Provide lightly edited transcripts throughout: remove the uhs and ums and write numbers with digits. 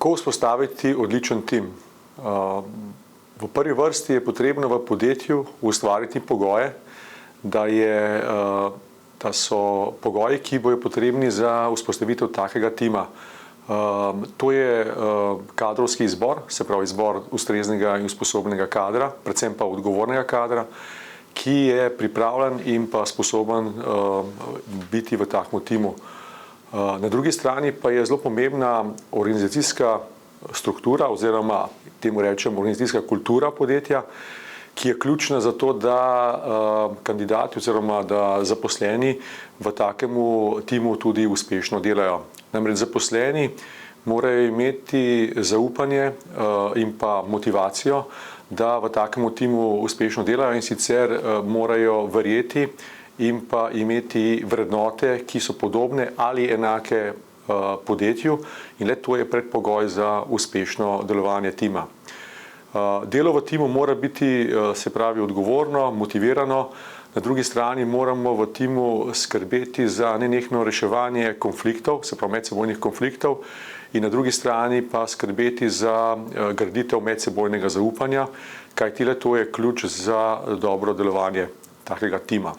Kako vzpostaviti odličen tim? V prvi vrsti je potrebno v podjetju ustvariti pogoje, da so pogoji, ki bojo potrebni za vzpostavitev takega tima. To je kadrovski izbor, se pravi izbor ustreznega in usposobljenega kadra, predvsem pa odgovornega kadra, ki je pripravljen in pa sposoben biti v takem timu. Na drugi strani pa je zelo pomembna organizacijska struktura oziroma temu rečemo organizacijska kultura podjetja, ki je ključna za to, da kandidati oziroma da zaposleni v takemu timu tudi uspešno delajo. Namreč zaposleni morajo imeti zaupanje in pa motivacijo, da v takemu timu uspešno delajo, in sicer morajo verjeti in pa imeti vrednote, ki so podobne ali enake podjetju, in le to je predpogoj za uspešno delovanje tima. Delo v timu mora biti, se pravi, odgovorno, motivirano, na drugi strani moramo v timu skrbeti za nenehno reševanje konfliktov, se pravi medsebojnih konfliktov, in na drugi strani pa skrbeti za graditev medsebojnega zaupanja, kajti le to je ključ za dobro delovanje takega tima.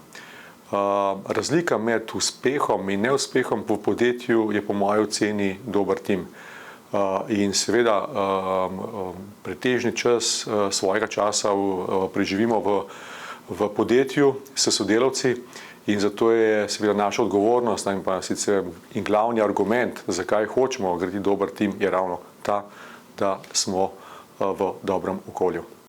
Razlika med uspehom in neuspehom v podjetju je po moji oceni dober tim. In seveda pretežni čas svojega časa preživimo v podjetju s sodelavci, in zato je seveda naša odgovornost in pa sicer in glavni argument, zakaj hočemo graditi dober tim, je ravno ta, da smo v dobrem okolju.